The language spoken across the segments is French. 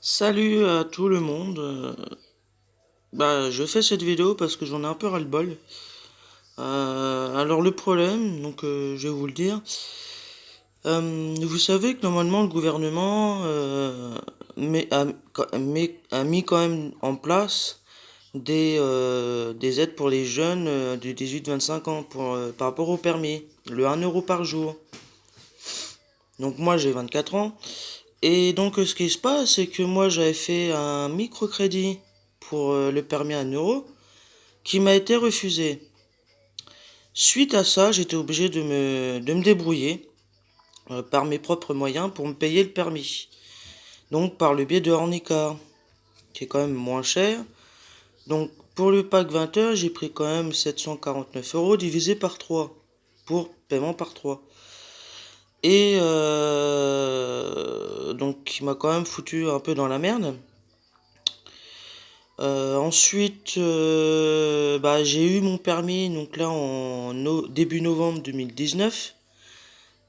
Salut à tout le monde. Je fais cette vidéo parce que j'en ai un peu ras-le-bol. Alors le problème, je vais vous le dire. Vous savez que normalement le gouvernement a mis quand même en place des aides pour les jeunes de 18-25 ans par rapport au permis, le 1 € par jour. Donc moi j'ai 24 ans. Et donc ce qui se passe, c'est que moi j'avais fait un microcrédit pour le permis à 1 € qui m'a été refusé. Suite à ça, j'étais obligé de me débrouiller par mes propres moyens pour me payer le permis. Donc par le biais de Ornicar, qui est quand même moins cher. Donc pour le pack 20 heures, j'ai pris quand même 749 € divisé par 3 pour paiement par 3. Et donc il m'a quand même foutu un peu dans la merde. Ensuite, j'ai eu mon permis donc là début novembre 2019.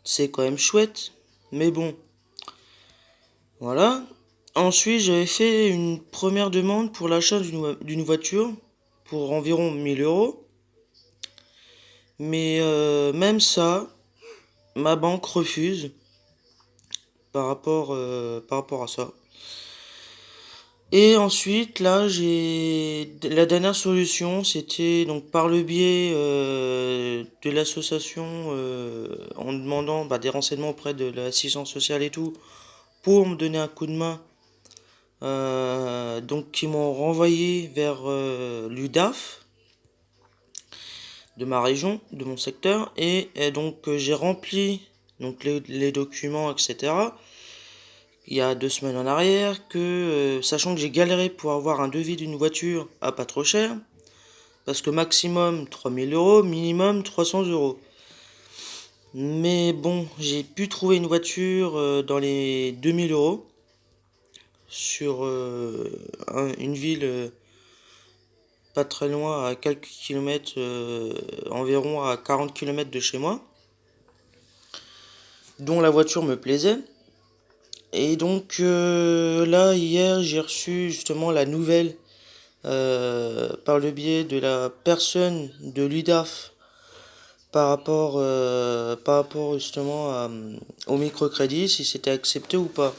C'est quand même chouette, mais bon, voilà. Ensuite, j'avais fait une première demande pour l'achat d'une voiture pour environ 1 000 €. Mais même ça, ma banque refuse par rapport à ça. Et ensuite, là, la dernière solution, c'était donc par le biais de l'association, en demandant des renseignements auprès de l'assistance sociale et tout, pour me donner un coup de main. Donc, ils m'ont renvoyé vers l'UDAF de ma région, de mon secteur, et donc j'ai rempli donc les documents, etc. Il y a 2 semaines en arrière, sachant que j'ai galéré pour avoir un devis d'une voiture à pas trop cher, parce que maximum 3 000 €, minimum 300 €. Mais bon, j'ai pu trouver une voiture dans les 2 000 € sur une ville pas très loin, à quelques kilomètres, environ à 40 kilomètres de chez moi, dont la voiture me plaisait. Et donc là, hier, j'ai reçu justement la nouvelle par le biais de la personne de l'UDAF par rapport justement au microcrédit, si c'était accepté ou pas.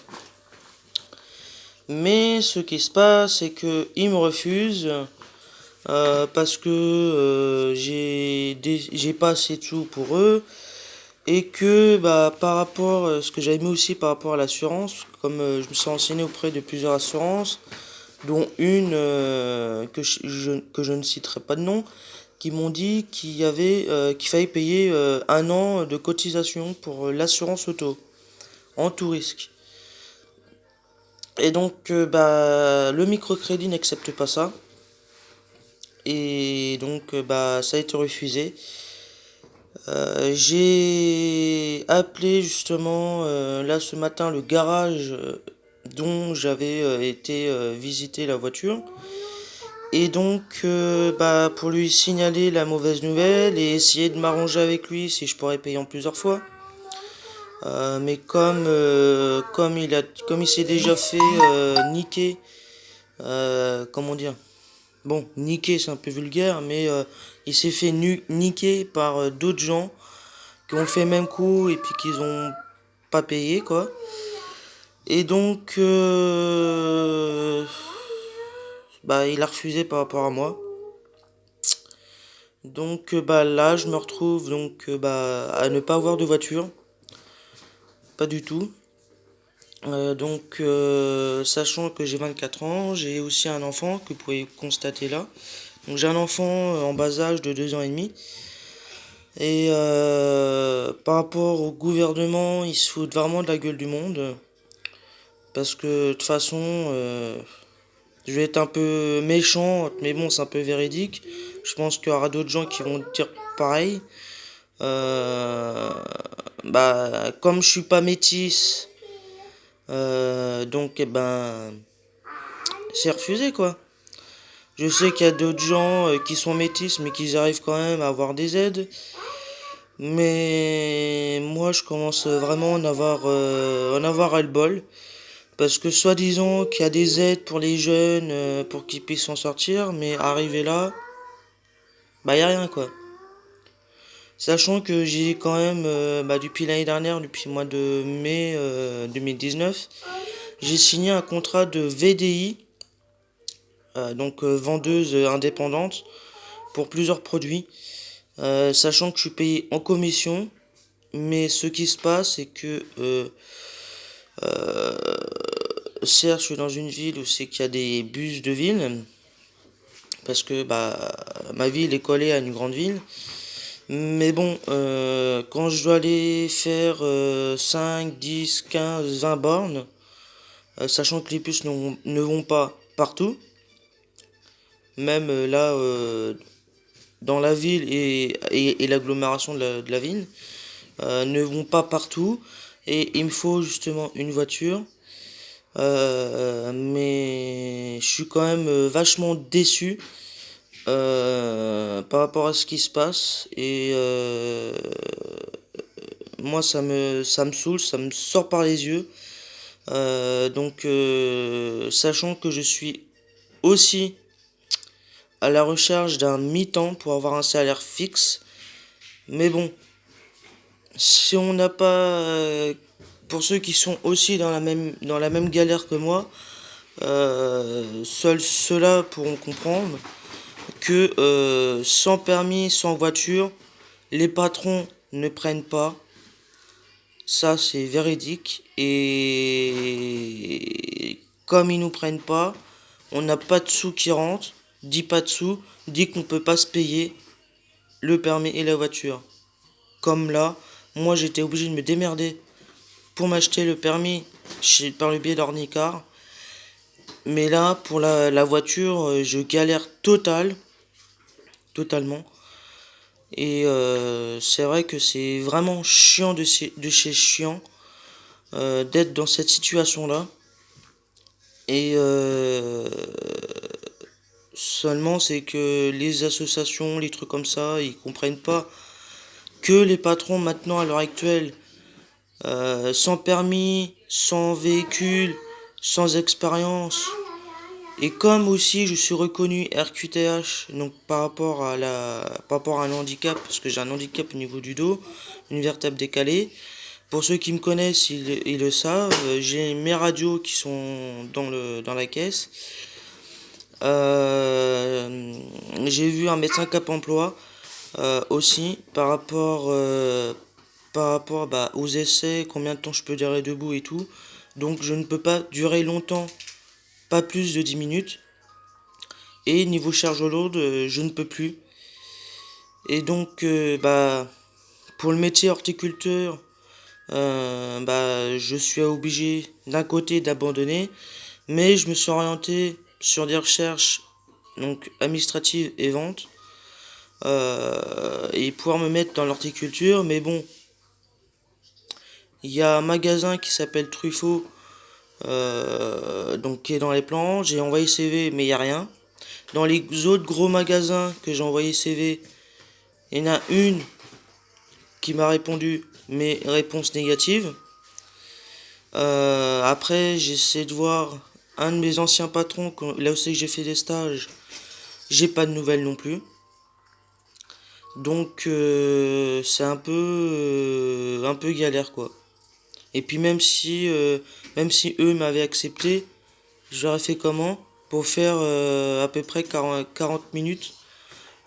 Mais ce qui se passe, c'est qu'ils me refusent parce que j'ai pas assez de sous pour eux. Et que par rapport à ce que j'avais mis aussi par rapport à l'assurance, comme je me suis renseigné auprès de plusieurs assurances, dont une que je ne citerai pas de nom, qui m'ont dit qu'il fallait payer 1 an de cotisation pour l'assurance auto, en tout risque. Et donc le microcrédit n'accepte pas ça. Et donc ça a été refusé. J'ai appelé justement là ce matin le garage dont j'avais été visiter la voiture. Et donc pour lui signaler la mauvaise nouvelle et essayer de m'arranger avec lui si je pourrais payer en plusieurs fois. Mais comme il s'est déjà fait niquer, comment dire, bon, niquer c'est un peu vulgaire, mais il s'est fait niquer par d'autres gens qui ont fait le même coup et puis qu'ils ont pas payé, quoi. Et donc il a refusé par rapport à moi. Donc là je me retrouve donc à ne pas avoir de voiture, pas du tout. Sachant que j'ai 24 ans, j'ai aussi un enfant que vous pouvez constater là. Donc j'ai un enfant en bas âge de 2 ans et demi. Et par rapport au gouvernement, ils se foutent vraiment de la gueule du monde. Parce que de toute façon, je vais être un peu méchant, mais bon, c'est un peu véridique. Je pense qu'il y aura d'autres gens qui vont dire pareil. Euh, Comme je suis pas métisse, donc c'est refusé, quoi. Je sais qu'il y a d'autres gens qui sont métis mais qui arrivent quand même à avoir des aides. Mais moi je commence vraiment à en avoir ras-le-bol. Parce que soi-disant qu'il y a des aides pour les jeunes pour qu'ils puissent s'en sortir, mais arrivé là, bah y a rien quoi. Sachant que j'ai quand même, depuis l'année dernière, depuis le mois de mai 2019, j'ai signé un contrat de VDI, donc vendeuse indépendante, pour plusieurs produits. Sachant que je suis payé en commission, mais ce qui se passe, c'est que certes, je suis dans une ville où c'est qu'il y a des bus de ville, parce que ma ville est collée à une grande ville. Mais bon, quand je dois aller faire 5, 10, 15, 20 bornes, sachant que les bus ne vont pas partout, même là dans la ville et l'agglomération de la ville, ne vont pas partout, et il me faut justement une voiture. Mais je suis quand même vachement déçu par rapport à ce qui se passe, et moi ça me saoule, ça me sort par les yeux. Sachant que je suis aussi à la recherche d'un mi-temps pour avoir un salaire fixe, mais bon, si on n'a pas pour ceux qui sont aussi dans la même galère que moi, seuls ceux-là pourront comprendre que sans permis, sans voiture, les patrons ne prennent pas. Ça, c'est véridique. Et comme ils nous prennent pas, on n'a pas de sous qui rentrent. Dit pas de sous, dit qu'on peut pas se payer le permis et la voiture. Comme là, moi j'étais obligé de me démerder pour m'acheter le permis par le biais d'Ornicar. Mais là, pour la voiture, je galère totalement. Et c'est vrai que c'est vraiment chiant de chez chiant d'être dans cette situation-là. Et seulement, c'est que les associations, les trucs comme ça, ils comprennent pas que les patrons maintenant à l'heure actuelle, sans permis, sans véhicule, sans expérience, et comme aussi je suis reconnu RQTH, donc par rapport à un handicap, parce que j'ai un handicap au niveau du dos, une vertèbre décalée. Pour ceux qui me connaissent, ils le savent. J'ai mes radios qui sont dans la caisse. J'ai vu un médecin Cap Emploi aussi par rapport aux essais, combien de temps je peux durer debout et tout. Donc je ne peux pas durer longtemps, pas plus de 10 minutes. Et niveau charge lourde, je ne peux plus. Et donc pour le métier horticulteur, je suis obligé d'un côté d'abandonner, mais je me suis orienté sur des recherches donc administratives et ventes, et pouvoir me mettre dans l'horticulture. Mais bon, il y a un magasin qui s'appelle Truffaut, donc qui est dans les plans. J'ai envoyé CV, mais il n'y a rien. Dans les autres gros magasins que j'ai envoyé CV, il y en a une qui m'a répondu, mais réponse négative. Après, j'essaie de voir un de mes anciens patrons, là aussi que j'ai fait des stages, j'ai pas de nouvelles non plus. Donc c'est un peu galère quoi. Et puis même si eux m'avaient accepté, j'aurais fait comment pour faire à peu près 40 minutes,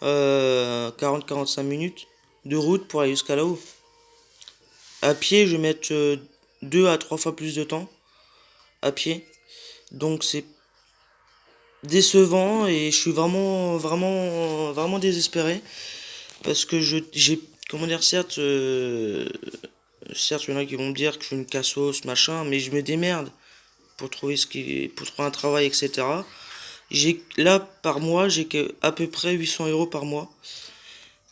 40-45 minutes de route pour aller jusqu'à là-haut. À pied, je vais mettre 2 à 3 fois plus de temps à pied. Donc c'est décevant, et je suis vraiment désespéré, parce que j'ai, comment dire, certes il y en a qui vont me dire que je suis une cassos machin, mais je me démerde pour trouver un travail, etc. J'ai là par mois, j'ai que à peu près 800 euros par mois,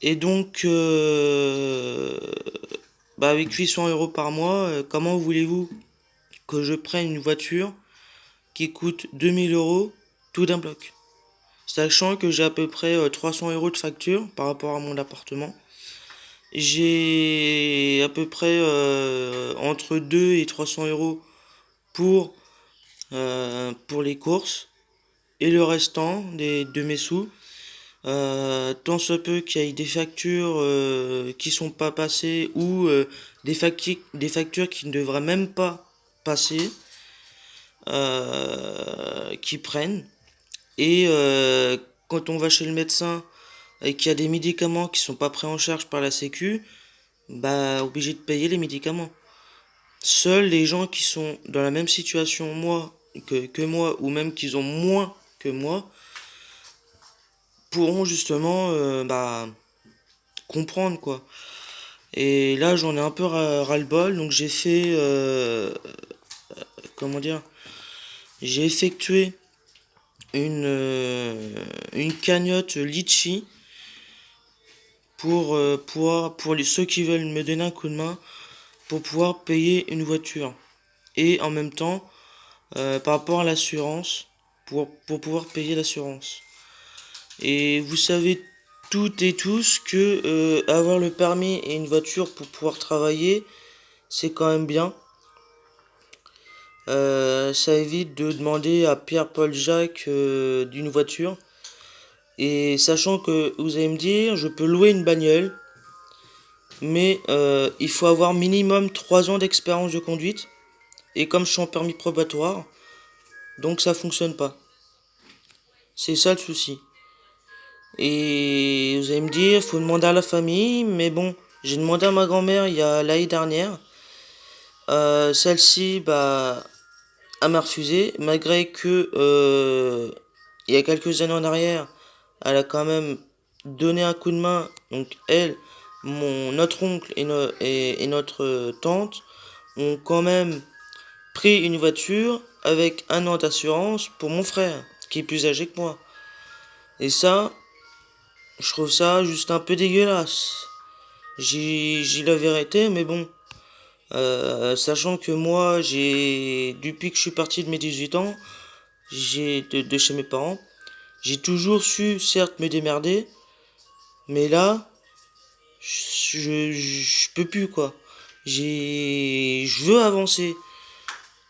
et donc avec 800 euros par mois, comment voulez-vous que je prenne une voiture qui coûte 2000 euros tout d'un bloc? Sachant que j'ai à peu près 300 euros de facture par rapport à mon appartement. J'ai à peu près entre 2 et 300 euros pour pour les courses et le restant de mes sous, tant se peut qu'il y ait des factures qui sont pas passées ou des factures qui ne devraient même pas passer, qui prennent. Et quand on va chez le médecin et qu'il y a des médicaments qui sont pas pris en charge par la Sécu, bah obligé de payer les médicaments. Seuls les gens qui sont dans la même situation que moi, ou même qui ont moins que moi, pourront justement comprendre quoi. Et là j'en ai un peu ras-le-bol, donc j'ai fait comment dire, j'ai effectué une cagnotte Litchi pour ceux qui veulent me donner un coup de main pour pouvoir payer une voiture. Et en même temps, par rapport à l'assurance, pour pouvoir payer l'assurance. Et vous savez toutes et tous que avoir le permis et une voiture pour pouvoir travailler, c'est quand même bien. Ça évite de demander à Pierre, Paul, Jacques d'une voiture. Et sachant que vous allez me dire, je peux louer une bagnole, mais il faut avoir minimum 3 ans d'expérience de conduite. Et comme je suis en permis probatoire, donc ça fonctionne pas. C'est ça le souci. Et vous allez me dire, faut demander à la famille, mais bon, j'ai demandé à ma grand-mère il y a l'année dernière. Celle-ci, bah, elle m'a refusé, malgré que il y a quelques années en arrière, elle a quand même donné un coup de main. Donc elle, notre oncle et notre tante ont quand même pris une voiture avec 1 an d'assurance pour mon frère, qui est plus âgé que moi. Et ça, je trouve ça juste un peu dégueulasse. J'ai la vérité, mais bon. Sachant que moi, depuis que je suis parti de mes 18 ans, de chez mes parents, j'ai toujours su, certes, me démerder, mais là, je peux plus, quoi. Je veux avancer.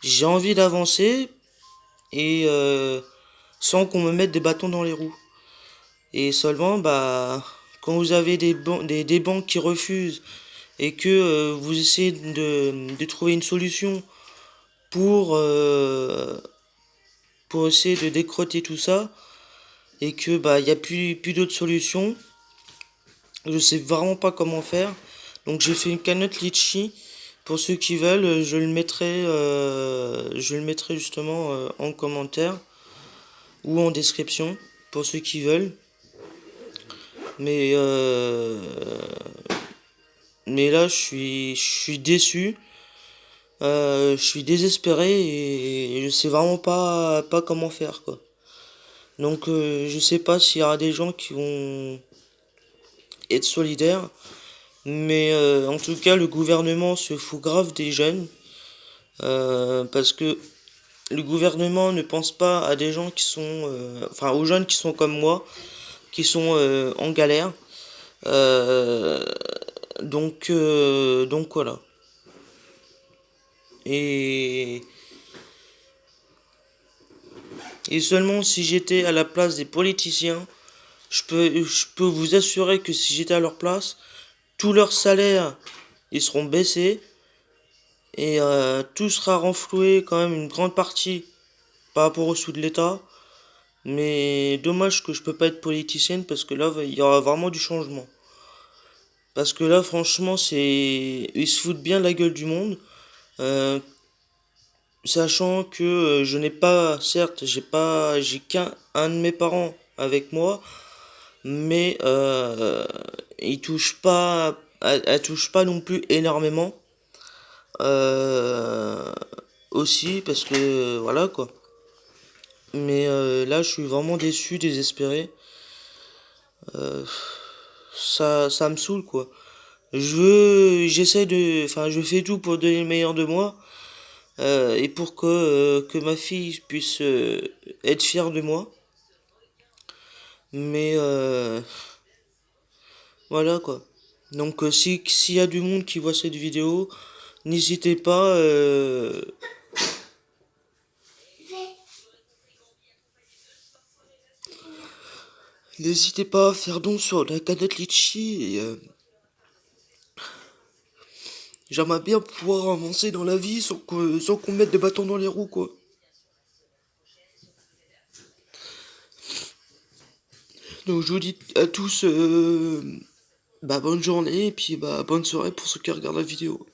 J'ai envie d'avancer, et sans qu'on me mette des bâtons dans les roues. Et seulement, bah, quand vous avez des banques qui refusent et que vous essayez de trouver une solution pour, euh, pour essayer de décroter tout ça, et que bah il n'y a plus d'autres solutions, je sais vraiment pas comment faire. Donc j'ai fait une cagnotte Litchi. Pour ceux qui veulent, je le mettrai justement en commentaire ou en description pour ceux qui veulent. Mais mais là je suis déçu, je suis désespéré et je sais vraiment pas comment faire quoi. Donc je sais pas s'il y aura des gens qui vont être solidaires, mais en tout cas le gouvernement se fout grave des jeunes, parce que le gouvernement ne pense pas à des gens qui sont, enfin aux jeunes qui sont comme moi, qui sont en galère. Euh, donc voilà. Et, et seulement si j'étais à la place des politiciens, je peux vous assurer que si j'étais à leur place, tous leurs salaires ils seront baissés et tout sera renfloué quand même une grande partie par rapport aux sous de l'État. Mais dommage que je peux pas être politicienne parce que là il y aura vraiment du changement. Parce que là franchement ils se foutent bien de la gueule du monde. Euh, Sachant que je n'ai pas, certes, j'ai qu'un de mes parents avec moi, mais il touche pas, elle touche pas non plus énormément. Euh, Aussi parce que voilà quoi. Mais là, je suis vraiment déçu, désespéré. Euh, ça me saoule quoi. Enfin, je fais tout pour donner le meilleur de moi. Et pour que ma fille puisse être fière de moi. Mais voilà quoi. Donc s'il y a du monde qui voit cette vidéo, n'hésitez pas N'hésitez pas à faire don sur la canette Litchi et j'aimerais bien pouvoir avancer dans la vie sans qu'on mette des bâtons dans les roues, quoi. Donc je vous dis à tous bonne journée et puis bonne soirée pour ceux qui regardent la vidéo.